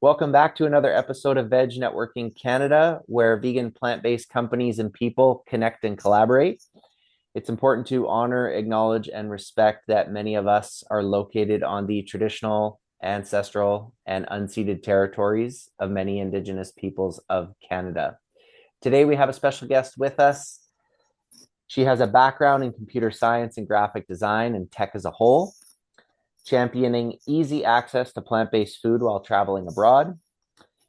Welcome back to another episode of Veg Networking Canada, where vegan plant-based companies and people connect and collaborate. It's important to honor, acknowledge, and respect that many of us are located on the traditional, ancestral, and unceded territories of many Indigenous peoples of Canada. Today, we have a special guest with us. She has a background in computer science and graphic design and tech as a whole, championing easy access to plant-based food while traveling abroad.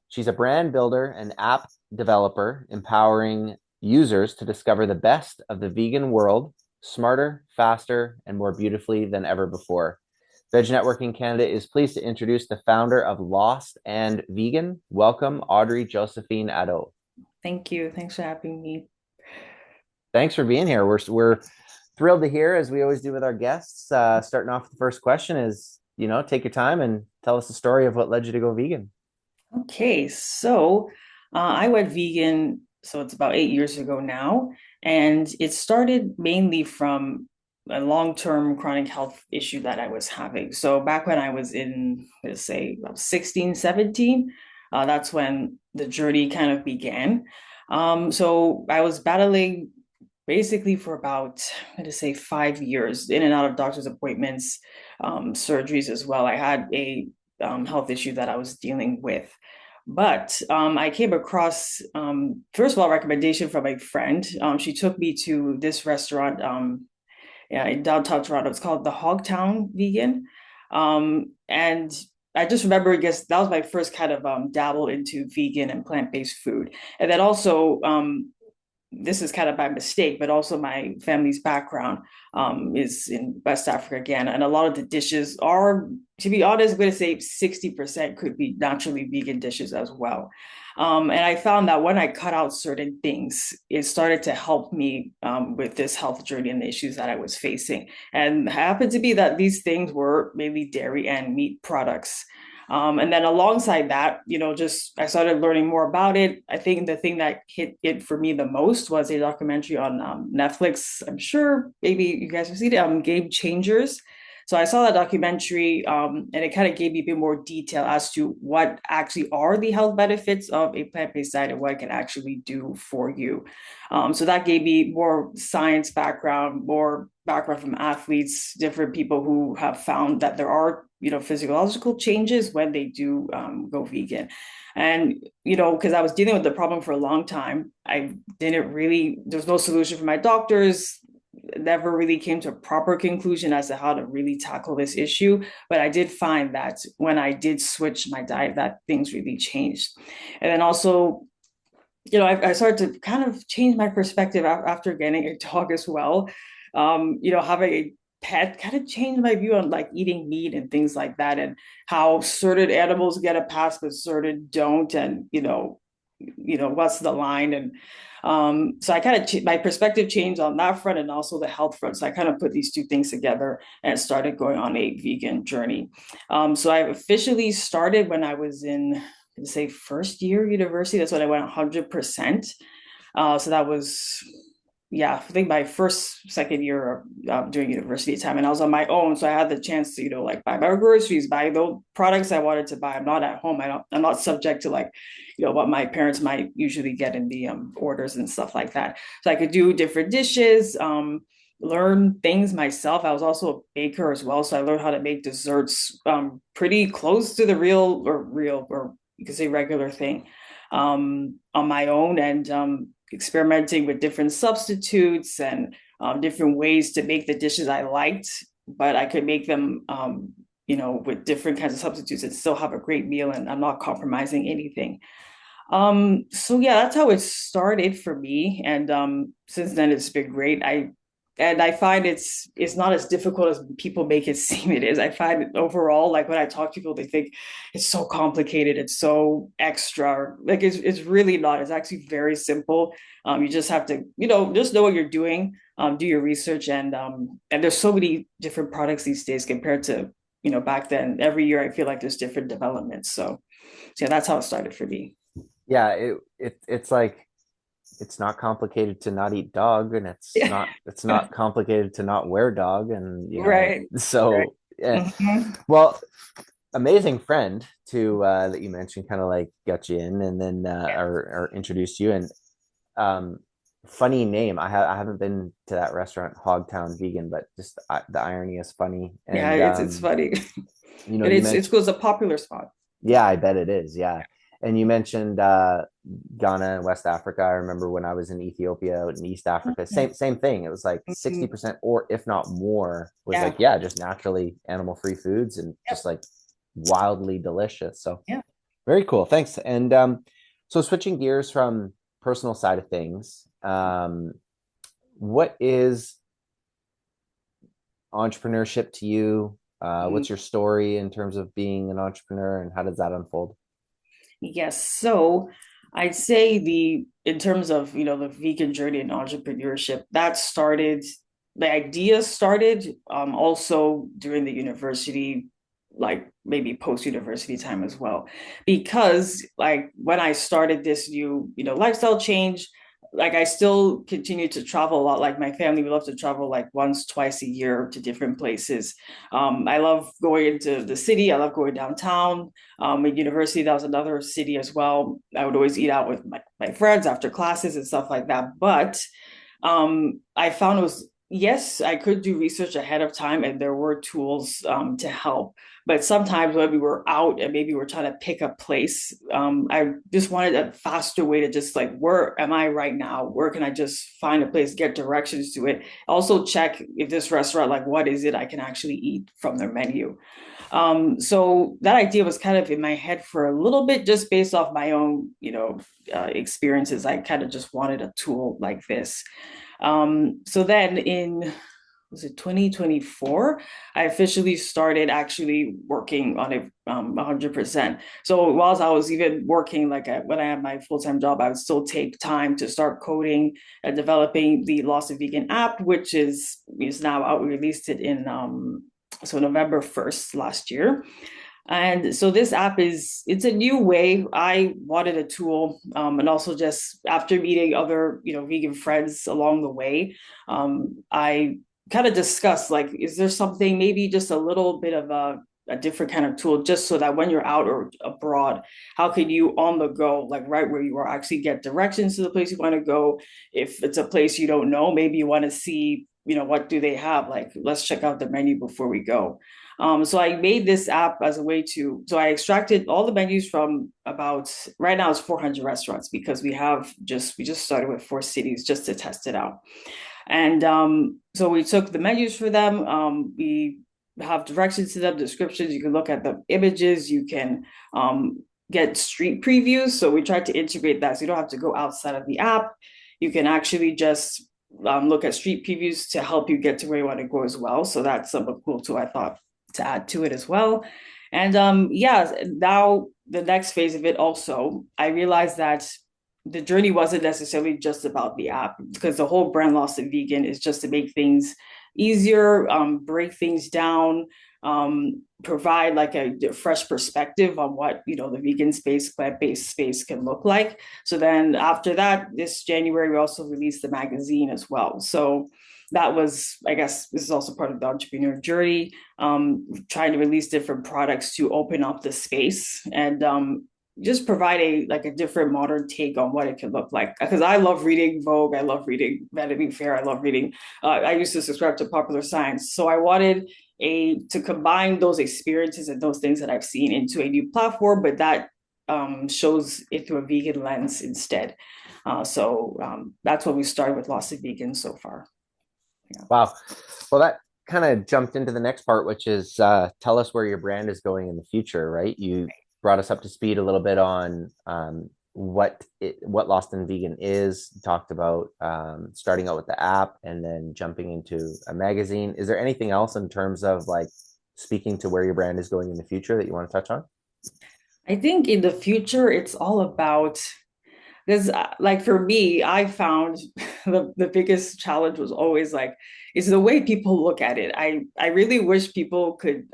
She's a brand builder and app developer, empowering users to discover the best of the vegan world smarter, faster, and more beautifully than ever before. Veg Networking Canada is pleased to introduce the founder of Lost and Vegan. Welcome, Audrey-Josephine Addo. Thank you. Thanks for having me. Thanks for being here. We're thrilled to hear, as we always do with our guests. Starting off with the first question is, take your time and tell us the story of what led you to go vegan. Okay, so I went vegan, so it's about 8 years ago now, and it started mainly from a long-term chronic health issue that I was having. So back when I was in, let's say, about 16, 17, that's when the journey kind of began. So I was battling basically for about, let's say, 5 years, in and out of doctor's appointments, surgeries as well. I had a health issue that I was dealing with. But I came across, first of all, a recommendation from a friend. She took me to this restaurant yeah, in downtown Toronto. It's called the Hogtown Vegan. And I just remember, I guess that was my first kind of dabble into vegan and plant-based food. And then also, this is kind of by mistake, but also my family's background is in West Africa again. And a lot of the dishes are, to be honest, I'm going to say 60% could be naturally vegan dishes as well. And I found that when I cut out certain things, it started to help me with this health journey and the issues that I was facing. And it happened to be that these things were mainly dairy and meat products. And then alongside that, just I started learning more about it. I think the thing that hit it for me the most was a documentary on Netflix. I'm sure maybe you guys have seen it, Game Changers. So I saw that documentary, and it kind of gave me a bit more detail as to what actually are the health benefits of a plant-based diet and what it can actually do for you. So that gave me more science background, more background from athletes, different people who have found that there are, physiological changes when they do go vegan. And, because I was dealing with the problem for a long time, I didn't really, there's no solution for my doctors, never really came to a proper conclusion as to how to really tackle this issue. But I did find that when I did switch my diet, that things really changed. And then also, I started to kind of change my perspective after getting a dog as well. Having a pet kind of changed my view on like eating meat and things like that, and how certain animals get a pass but certain don't, and what's the line. And so I kind of my perspective changed on that front and also the health front. So I kind of put these two things together and started going on a vegan journey. So I officially started when I was in, say, first year university. That's when I went 100%. So that was, yeah, I think my first, second year during university time, and I was on my own. So I had the chance to, like buy my groceries, buy those products I wanted to buy. I'm not at home. I'm not subject to like, what my parents might usually get in the orders and stuff like that. So I could do different dishes, learn things myself. I was also a baker as well. So I learned how to make desserts pretty close to the real, or you could say regular thing, on my own, and experimenting with different substitutes and different ways to make the dishes I liked, but I could make them, with different kinds of substitutes and still have a great meal, and I'm not compromising anything. So yeah, that's how it started for me. And since then it's been great. I find it's not as difficult as people make it seem it is. I find overall, like when I talk to people, they think it's so complicated, it's so extra. Like it's really not. It's actually very simple. You just have to, just know what you're doing, do your research, and there's so many different products these days compared to, back then. Every year I feel like there's different developments. So yeah, that's how it started for me. Yeah, it's like it's not complicated to not eat dog, and Yeah. it's not complicated to not wear dog, and Right. Right. so yeah. Mhm. Well, amazing friend to that you mentioned kind of like got you in and then or introduced you and um funny name. I haven't been to that restaurant Hogtown Vegan, but just the irony is funny. Yeah, And it's funny. And you it's mentioned goes a popular spot. yeah, I bet it is. Yeah. And you mentioned Ghana and West Africa. I remember when I was in Ethiopia in East Africa, same thing. It was like Mhm. 60% or if not more was Yeah. like, yeah, just naturally animal-free foods and Yep. just like wildly delicious. So Yeah. very cool. Thanks. And so switching gears from personal side of things, what is entrepreneurship to you? Mhm. What's your story in terms of being an entrepreneur and how does that unfold? Yes. So I'd say in terms of, the vegan journey and entrepreneurship, the idea started also during the university, like maybe post-university time as well. Because like when I started this new, lifestyle change, like I still continue to travel a lot. Like my family, we love to travel like once, twice a year to different places. I love going into the city. I love going downtown. At university, that was another city as well. I would always eat out with my friends after classes and stuff like that. But I found it was, yes, I could do research ahead of time and there were tools to help. But sometimes when we were out and maybe we're trying to pick a place, I just wanted a faster way to just like, where am I right now? Where can I just find a place, get directions to it? Also check if this restaurant, like what is it I can actually eat from their menu. So that idea was kind of in my head for a little bit, just based off my own, experiences. I kind of just wanted a tool like this. So then in was it 2024, I officially started actually working on it 100%. So whilst I was even working, like when I had my full-time job, I would still take time to start coding and developing the Lost and Vegan app, which is now out. We released it in so November 1st last year. And so this app it's a new way. I wanted a tool, and also just after meeting other, vegan friends along the way, I kind of discussed like, is there something maybe just a little bit of a different kind of tool, just so that when you're out or abroad, how can you on the go, like right where you are, actually get directions to the place you want to go? If it's a place you don't know, maybe you want to see, what do they have? Like, let's check out the menu before we go. So I made this app as a way so I extracted all the menus from about, right now it's 400 restaurants because we just started with 4 cities just to test it out. And so we took the menus for them. We have directions to them, descriptions. You can look at the images. You can get street previews. So we tried to integrate that so you don't have to go outside of the app. You can actually just look at street previews to help you get to where you want to go as well. So that's something cool too, I thought, to add to it as well. And yeah, now the next phase of it also, I realized that the journey wasn't necessarily just about the app, because the whole brand Lost and Vegan is just to make things easier, break things down, provide like a fresh perspective on what, the vegan space, plant-based space can look like. So then after that, this January, we also released the magazine as well. So that was, I guess, this is also part of the entrepreneur journey, trying to release different products to open up the space and just provide a different modern take on what it can look like. Because I love reading Vogue, I love reading Vanity Fair, I love reading. I used to subscribe to Popular Science, so I wanted to combine those experiences and those things that I've seen into a new platform, but that shows it through a vegan lens instead. So that's what we started with Lost and Vegan so far. Yeah. Wow. Well, that kind of jumped into the next part, which is tell us where your brand is going in the future, right? You brought us up to speed a little bit on what Lost and Vegan is. You talked about starting out with the app and then jumping into a magazine. Is there anything else in terms of like speaking to where your brand is going in the future that you want to touch on? I think in the future, it's all about, because like for me, I found the biggest challenge was always like, is the way people look at it. I really wish people could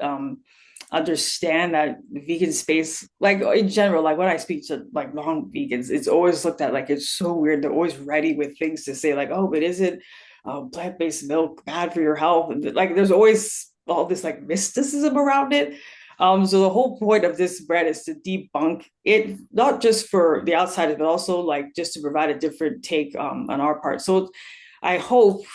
understand that the vegan space, like in general, like when I speak to like non-vegans, it's always looked at like it's so weird. They're always ready with things to say like, oh, but is it plant-based milk bad for your health? And like there's always all this like mysticism around it. So the whole point of this brand is to debunk it, not just for the outsiders, but also like just to provide a different take on our part. So I hope,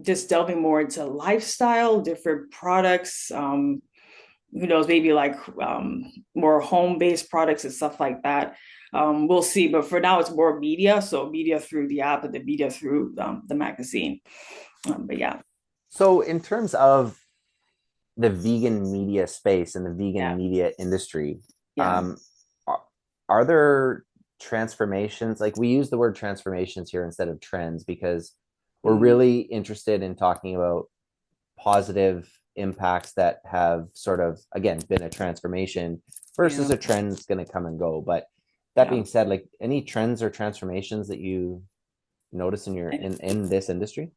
just delving more into lifestyle, different products, who knows, maybe like more home-based products and stuff like that. We'll see, but for now it's more media. So media through the app and the media through the magazine. But yeah, So in terms of the vegan media space and the vegan yeah, media industry, yeah. um, are there transformations? Like we use the word transformations here instead of trends because we're Mm, really interested in talking about positive impacts that have sort of, again, been a transformation versus yeah, a trend that's going to come and go. But that yeah. being said, like any trends or transformations that you notice in your in this industry?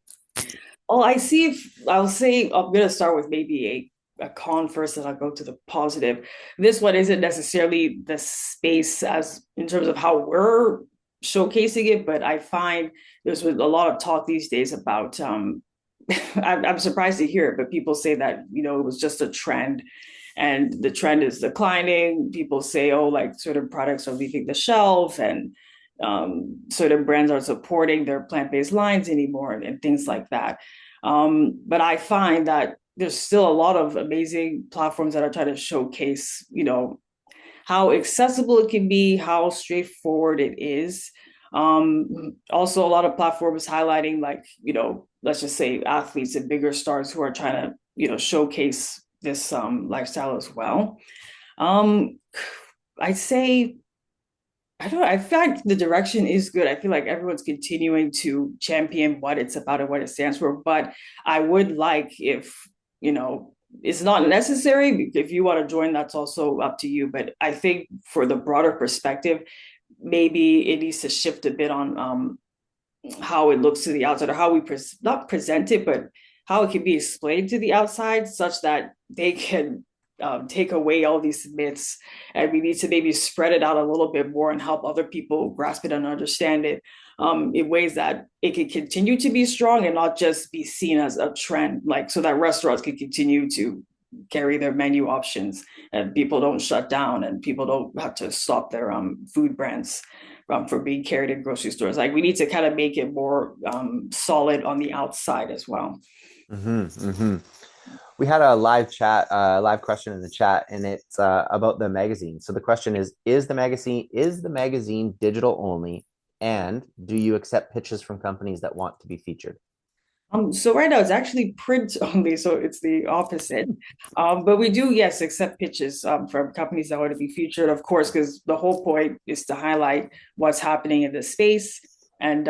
Oh, I see. If I'll say, I'm gonna start with maybe a con first, and I'll go to the positive. This one isn't necessarily the space as in terms of how we're showcasing it, but I find there's a lot of talk these days about. I'm surprised to hear it, but people say that it was just a trend, and the trend is declining. People say, oh, like certain products are leaving the shelf, and certain brands aren't supporting their plant-based lines anymore, and things like that. But I find that there's still a lot of amazing platforms that are trying to showcase, how accessible it can be, how straightforward it is. Also, a lot of platforms highlighting, like, let's just say athletes and bigger stars who are trying to, showcase this lifestyle as well. Um, I'd say I don't know. I feel like the direction is good. I feel like everyone's continuing to champion what it's about and what it stands for. But I would like if, it's not necessary. If you want to join, that's also up to you. But I think for the broader perspective, maybe it needs to shift a bit on how it looks to the outside, or how we not present it, but how it can be explained to the outside, such that they can take away all these myths. And we need to maybe spread it out a little bit more and help other people grasp it and understand it in ways that it can continue to be strong and not just be seen as a trend, like so that restaurants can continue to carry their menu options and people don't shut down and people don't have to stop their food brands for being carried in grocery stores. Like we need to kind of make it more solid on the outside as well. Mm-hmm, mm-hmm. We had a live question in the chat, and it's about the magazine. So the question is the magazine digital only, and do you accept pitches from companies that want to be featured? So right now it's actually print only, so it's the opposite. But we do, yes, accept pitches from companies that want to be featured, of course, because the whole point is to highlight what's happening in the space and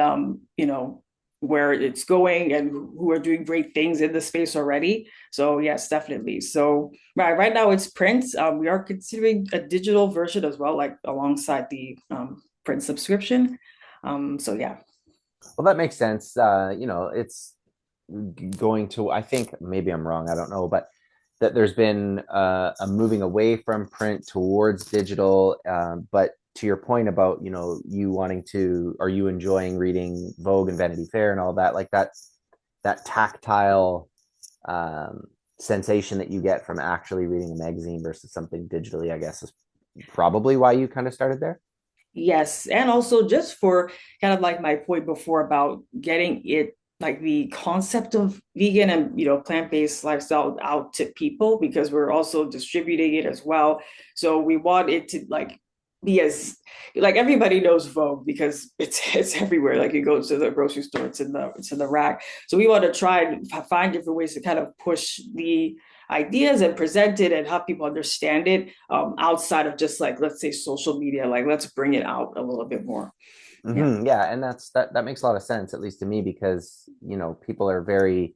where it's going and who are doing great things in the space already. So yes, definitely. So right now it's print. We are considering a digital version as well, like alongside the print subscription. So yeah. Well, that makes sense. It's going to, I think maybe I'm wrong, I don't know, but that there's been a moving away from print towards digital. But to your point about, you wanting to, are you enjoying reading Vogue and Vanity Fair and all that, like that tactile sensation that you get from actually reading a magazine versus something digitally, I guess is probably why you kind of started there. Yes, and also just for kind of like my point before about getting it like the concept of vegan and plant-based lifestyle out to people, because we're also distributing it as well. So we want it to like be as like everybody knows Vogue because it's everywhere. Like you go to the grocery store, it's in the rack. So we want to try and find different ways to kind of push the ideas and present it and have people understand it outside of just like, let's say, social media. Like let's bring it out a little bit more. Yeah. Yeah, and that makes a lot of sense, at least to me, because people are very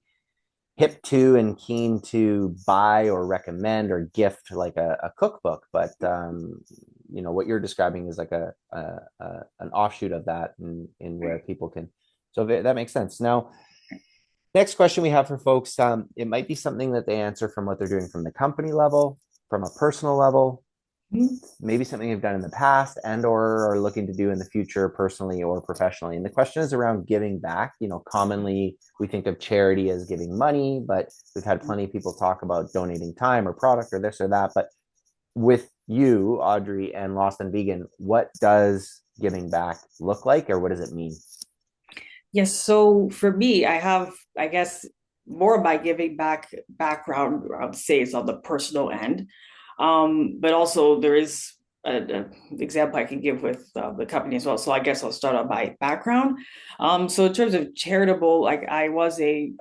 hip to and keen to buy or recommend or gift like a cookbook, but what you're describing is like an offshoot of that in where people can. So that makes sense. Now, next question we have for folks, it might be something that they answer from what they're doing from the company level, from a personal level. Mhm. maybe something you've done in the past and or are looking to do in the future personally or professionally. And the question is around giving back. Commonly we think of charity as giving money, but we've had plenty of people talk about donating time or product or this or that. But with you, Audrey, and Lost and Vegan, what does giving back look like, or what does it mean? Yes, so for me, I have, I guess, more of my giving back background, I would say, is on the personal end. But also there is an example I can give with the company as well. So I guess I'll start on my background. So in terms of charitable, like I was a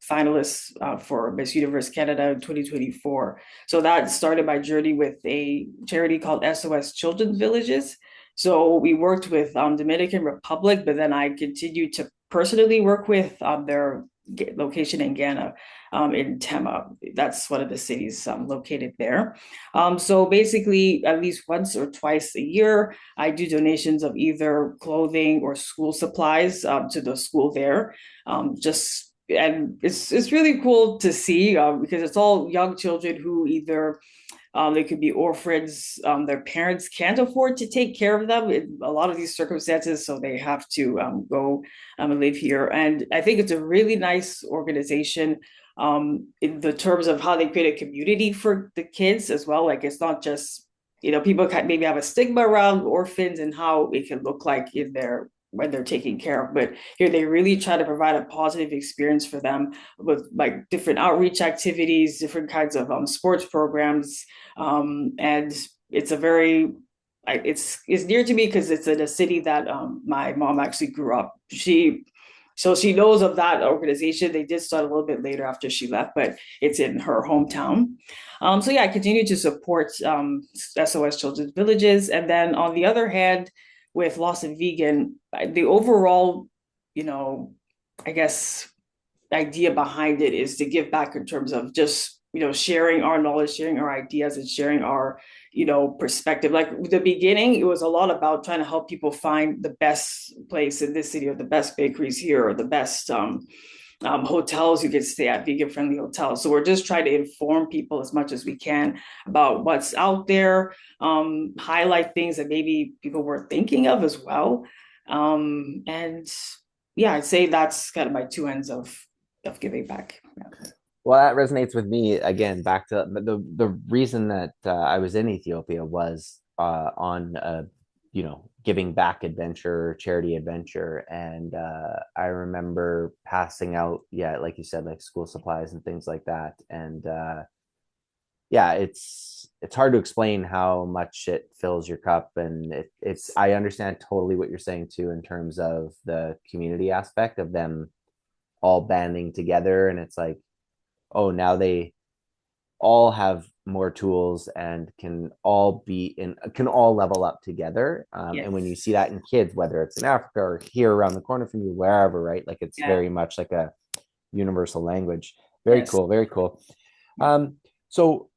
finalist for Miss Universe Canada in 2024. So that started my journey with a charity called SOS Children's Villages. So we worked with Dominican Republic, but then I continued to personally work with their location in Ghana, in Tema. That's one of the cities located there. So basically, at least once or twice a year, I do donations of either clothing or school supplies to the school there. Just and it's really cool to see because it's all young children who either they could be orphans. Their parents can't afford to take care of them in a lot of these circumstances, so they have to go and live here. And I think it's a really nice organization in the terms of how they create a community for the kids as well. Like it's not just people maybe have a stigma around orphans and how it can look like in their when they're taken care of. But here they really try to provide a positive experience for them with like different outreach activities, different kinds of sports programs, and it's a very it's near to me because it's in a city that my mom actually grew up. She knows of that organization. They did start a little bit later after she left, but it's in her hometown. So yeah, I continue to support SOS Children's Villages, and then on the other hand, with Lost and Vegan, the overall, you know, I guess idea behind it is to give back in terms of just sharing our knowledge, sharing our ideas, and sharing our perspective. Like the beginning, it was a lot about trying to help people find the best place in this city, or the best bakeries here, or the best hotels you could stay at, vegan friendly hotels. So we're just trying to inform people as much as we can about what's out there, highlight things that maybe people weren't thinking of as well. And yeah, I'd say that's kind of my two ends of giving back. Yeah. Well, that resonates with me again. Back to the reason that I was in Ethiopia was on a giving back adventure, charity adventure, and I remember passing out, yeah, like you said, like school supplies and things like that, and yeah, it's hard to explain how much it fills your cup, and it's I understand totally what you're saying too in terms of the community aspect of them all banding together, and it's like, oh, now they all have more tools and can all level up together. And when you Yes. see that in kids, whether it's in Africa or here around the corner from you, wherever, right? Like it's Yeah. very much like a universal language. Very Yes. cool. Very cool. So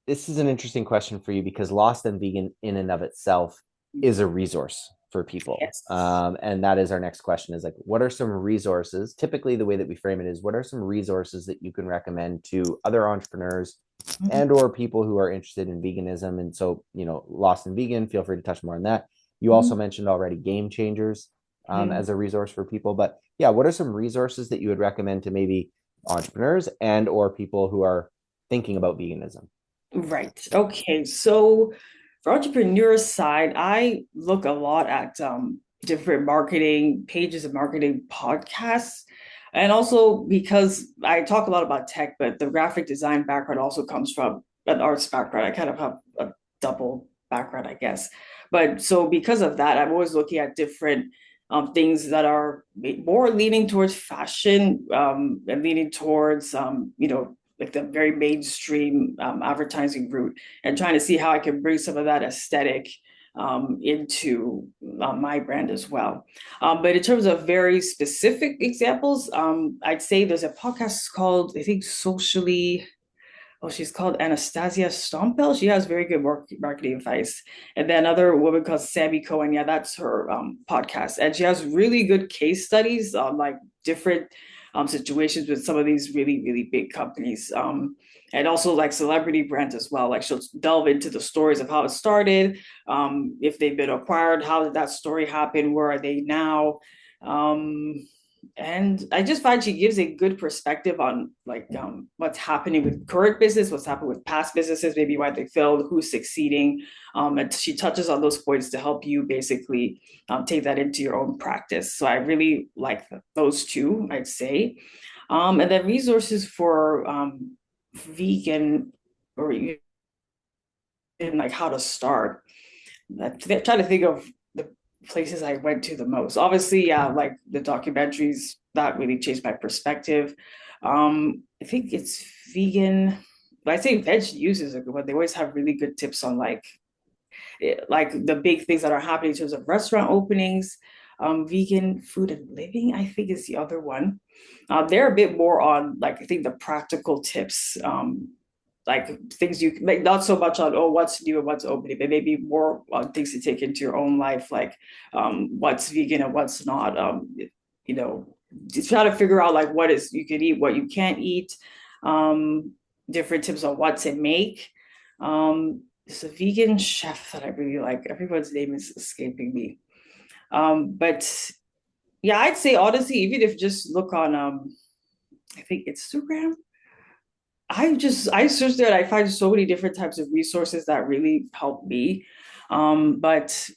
this is an interesting question for you because Lost and Vegan in and of itself is a resource for people. Yes. And that is our next question is like, what are some resources? Typically, the way that we frame it is, what are some resources that you can recommend to other entrepreneurs Mhm. and or people who are interested in veganism? And so, Lost and Vegan, feel free to touch more on that. You also Mhm. mentioned already Game Changers Mhm. as a resource for people. But yeah, what are some resources that you would recommend to maybe entrepreneurs and or people who are thinking about veganism? Right. Okay. So for entrepreneur side, I look a lot at different marketing pages and marketing podcasts. And also because I talk a lot about tech, but the graphic design background also comes from an arts background. I kind of have a double background, I guess. But so because of that, I'm always looking at different things that are more leaning towards fashion, and leaning towards like the very mainstream advertising route, and trying to see how I can bring some of that aesthetic into my brand as well. But in terms of very specific examples, I'd say there's a podcast called, I think, Socially. Oh, she's called Anastasia Stompel. She has very good marketing advice. And then another woman called Sammy Cohen. Yeah, that's her podcast. And she has really good case studies on like different situations with some of these really, really big companies. and also like celebrity brands as well. Like she'll delve into the stories of how it started, if they've been acquired, how did that story happen, where are they now, um, and I just find she gives a good perspective on like what's happening with current business, what's happened with past businesses, maybe why they failed, who's succeeding, and she touches on those points to help you basically take that into your own practice. So I really like those two, I'd say. And then resources for vegan or even like how to start. I'm trying to think of the places I went to the most. Obviously, yeah, like the documentaries that really changed my perspective. I think it's vegan. But I say Veg News is a good one. They always have really good tips on like the big things that are happening in terms of restaurant openings. Vegan food and living, I think, is the other one. They're a bit more on like I think the practical tips, like things you like, not so much on what's new and what's opening, but maybe more on things to take into your own life, like what's vegan and what's not. You know, just try to figure out like what is you can eat, what you can't eat. Um, Different tips on what to make. There's a vegan chef that I really like. Everyone's name is escaping me. But yeah, I'd say honestly, even if just look on I think Instagram, I search there and I find so many different types of resources that really help me. But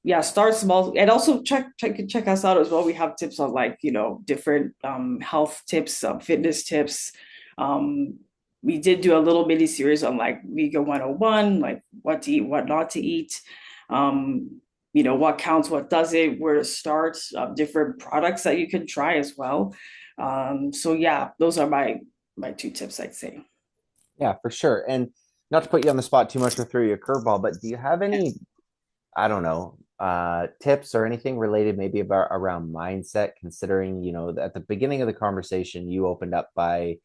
yeah, start small and also check us out as well. We have tips on like, different health tips, fitness tips. Um, we did do a little mini series on like Vegan 101, like what to eat, what not to eat. What counts, what doesn't, where to start, different products that you can try as well. So yeah, those are my two tips, I'd say. Yeah, for sure. And not to put you on the spot too much or throw you a curveball, but do you have any, I don't know, tips or anything related maybe about around mindset, considering, at the beginning of the conversation, you opened up by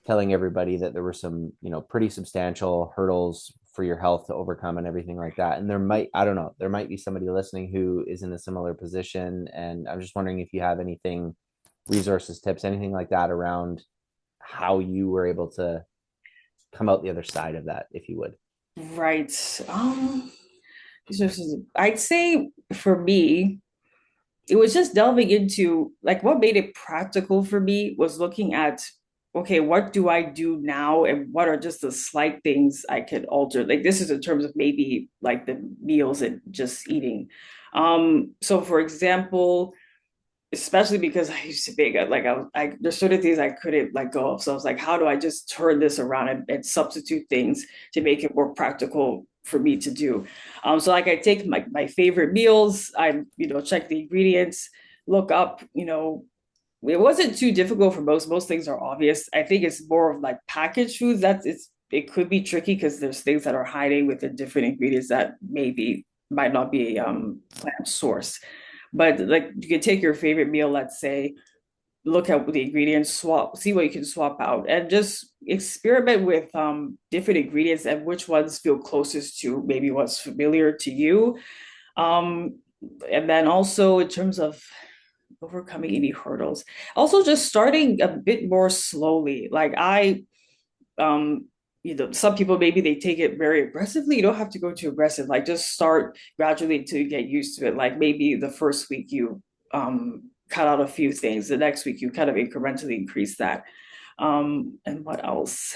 telling everybody that there were some, pretty substantial hurdles for your health to overcome and everything like that. And there might, I don't know, there might be somebody listening who is in a similar position. And I'm just wondering if you have anything, resources, tips, anything like that around how you were able to come out the other side of that, if you would. Right. I'd say for me, it was just delving into like what made it practical for me was looking at, okay, what do I do now and what are just the slight things I could alter? Like this is in terms of maybe like the meals and just eating. So for example, especially because I used to bake, there's certain things I couldn't let go of. So I was like, how do I just turn this around and substitute things to make it more practical for me to do? So like I take my favorite meals, I check the ingredients, look up, it wasn't too difficult for most things are obvious. I think it's more of like packaged foods it could be tricky because there's things that are hiding within different ingredients that maybe might not be plant source. But like you can take your favorite meal, let's say, look at the ingredients, swap, see what you can swap out, and just experiment with different ingredients and which ones feel closest to maybe what's familiar to you. Um, and then also in terms of overcoming any hurdles, also just starting a bit more slowly. Like um, some people maybe they take it very aggressively. You don't have to go too aggressive. Like just start gradually to get used to it. Like maybe the first week you cut out a few things. The next week you kind of incrementally increase that. And what else?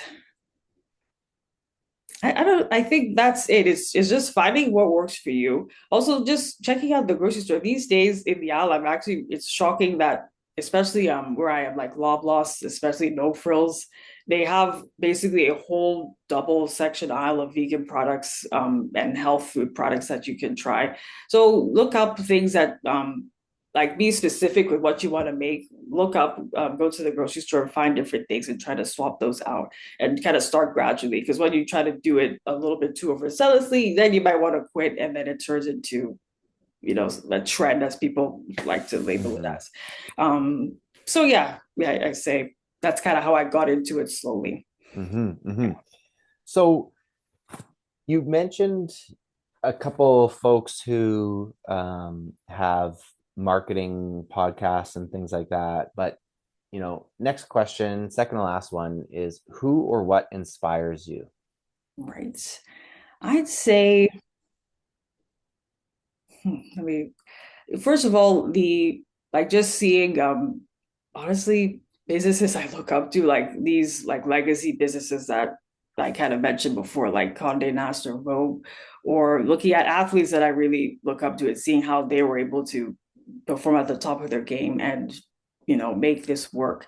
I don't. I think that's it. It's just finding what works for you. Also, just checking out the grocery store these days in the aisle. It's shocking that especially where I am like Loblaws, especially No Frills, they have basically a whole double section aisle of vegan products and health food products that you can try. So look up things that like be specific with what you want to make. Look up, go to the grocery store and find different things and try to swap those out and kind of start gradually. Because when you try to do it a little bit too overzealously, then you might want to quit and then it turns into, a trend as people like to label it Mm-hmm. as. Um, so yeah, I say that's kind of how I got into it slowly. Mm-hmm. Mm-hmm. So you mentioned a couple of folks who have marketing podcasts and things like that, but Next question, second to last one is who or what inspires you? Right. I'd say, I mean, first of all, the like just seeing honestly businesses I look up to, like these like legacy businesses that I kind of mentioned before, like Condé Nast or Vogue, or looking at athletes that I really look up to and seeing how they were able to perform at the top of their game and make this work.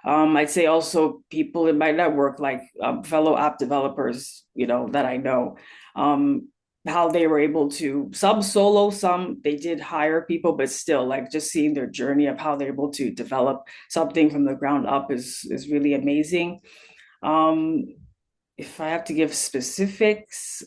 I'd say also people in my network, like fellow app developers, that I know, um, how they were able to, some solo, some they did hire people, but still, like just seeing their journey of how they're able to develop something from the ground up is really amazing. Um, if I have to give specifics,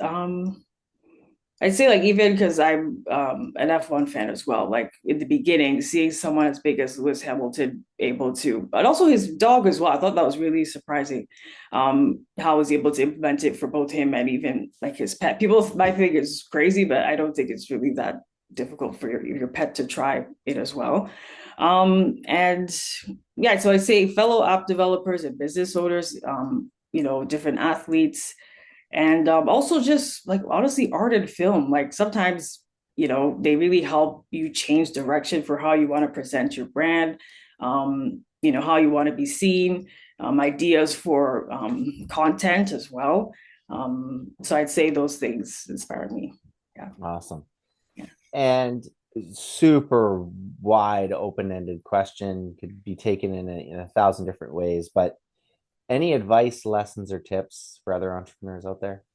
I'd say like even because I'm an F1 fan as well, like in the beginning, seeing someone as big as Lewis Hamilton able to, but also his dog as well. I thought that was really surprising, how he was able to implement it for both him and even like his pet. People might think it's crazy, but I don't think it's really that difficult for your pet to try it as well. And yeah, so I say fellow app developers and business owners, different athletes, and also just like honestly art and film, like sometimes they really help you change direction for how you want to present your brand, how you want to be seen, ideas for content as well. So I'd say those things inspire me. Yeah. Awesome. Yeah. And super wide open-ended question, could be taken in a thousand different ways, but any advice, lessons, or tips for other entrepreneurs out there?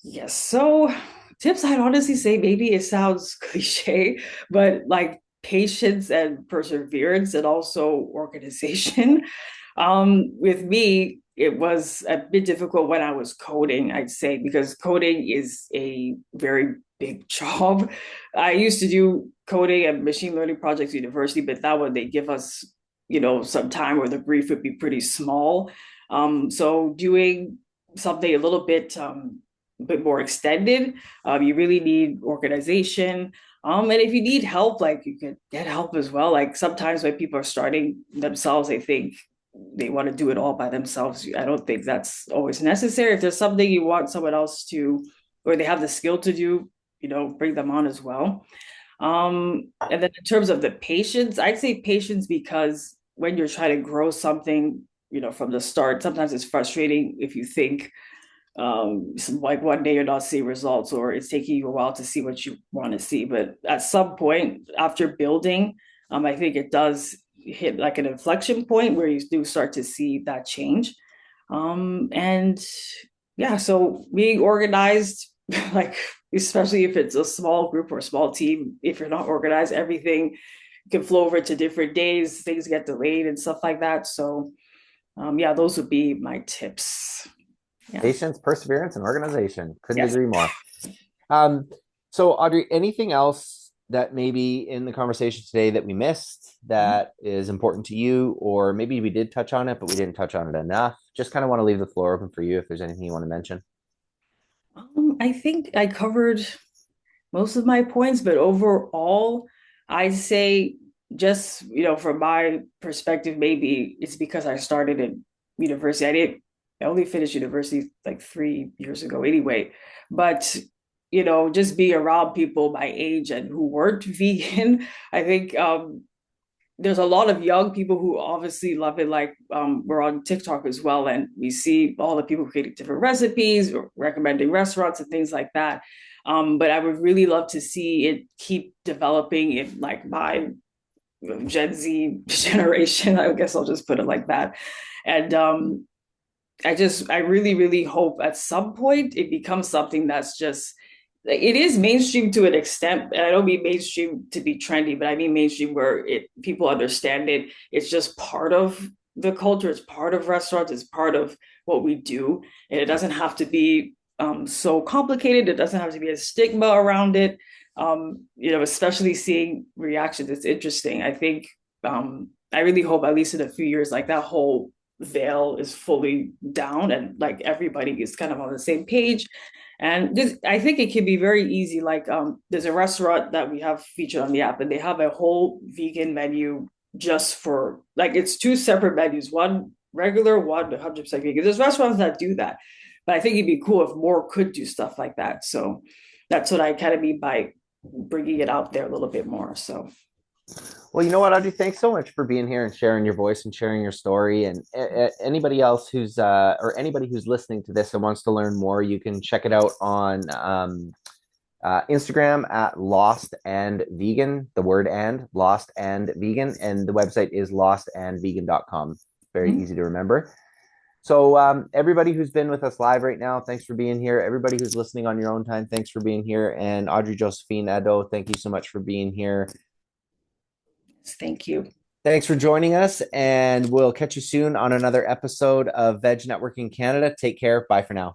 Yes. So tips, I'd honestly say maybe it sounds cliche, but like patience and perseverance and also organization. With me, it was a bit difficult when I was coding, I'd say, because coding is a very big job. I used to do coding and machine learning projects at university, but that one they give us, some time where the brief would be pretty small. So doing something a bit more extended, you really need organization. And if you need help, like you can get help as well. Like sometimes when people are starting themselves, they think they want to do it all by themselves. I don't think that's always necessary. If there's something you want someone else to, or they have the skill to do, bring them on as well. And then in terms of the patience, I'd say patience because when you're trying to grow something, from the start, sometimes it's frustrating if you think like one day you're not seeing results or it's taking you a while to see what you want to see. But at some point after building, I think it does hit like an inflection point where you do start to see that change. And yeah, so being organized, like especially if it's a small group or a small team, if you're not organized, everything can flow over to different days, things get delayed and stuff like that. So yeah, those would be my tips. Yeah. Patience, perseverance, and organization. Couldn't Yes. agree more. Um, so, Audrey, anything else that maybe in the conversation today that we missed that is important to you, or maybe we did touch on it, but we didn't touch on it enough? Just kind of want to leave the floor open for you if there's anything you want to mention. I think I covered most of my points, but overall, I'd say just, from my perspective, maybe it's because I started in university. I only finished university like 3 years ago anyway. But, just being around people my age and who weren't vegan, I think there's a lot of young people who obviously love it. Like we're on TikTok as well, and we see all the people creating different recipes or recommending restaurants and things like that. But I would really love to see it keep developing in like my Gen Z generation. I guess I'll just put it like that. And I really, really hope at some point it becomes something that's just, it is mainstream to an extent. And I don't mean mainstream to be trendy, but I mean mainstream where people understand it. It's just part of the culture. It's part of restaurants. It's part of what we do. And it doesn't have to be so complicated. It doesn't have to be a stigma around it. Especially seeing reactions. It's interesting. I think I really hope at least in a few years, like that whole veil is fully down and like everybody is kind of on the same page. And I think it can be very easy. Like there's a restaurant that we have featured on the app, and they have a whole vegan menu just for like it's two separate menus, one regular, one 100% vegan. There's restaurants that do that, but I think it'd be cool if more could do stuff like that. So that's what I kind of mean by bringing it out there a little bit more. So Well, you know what, Audrey, thanks so much for being here and sharing your voice and sharing your story. And anybody else who's or anybody who's listening to this and wants to learn more, you can check it out on Instagram at Lost and Vegan, the word and Lost and Vegan. And the website is lostandvegan.com. Very easy to remember. So, everybody who's been with us live right now, thanks for being here. Everybody who's listening on your own time, thanks for being here. And Audrey-Josephine Addo, thank you so much for being here. thank you. Thanks for joining us, and we'll catch you soon on another episode of Veg Networking Canada. Take care. Bye for now.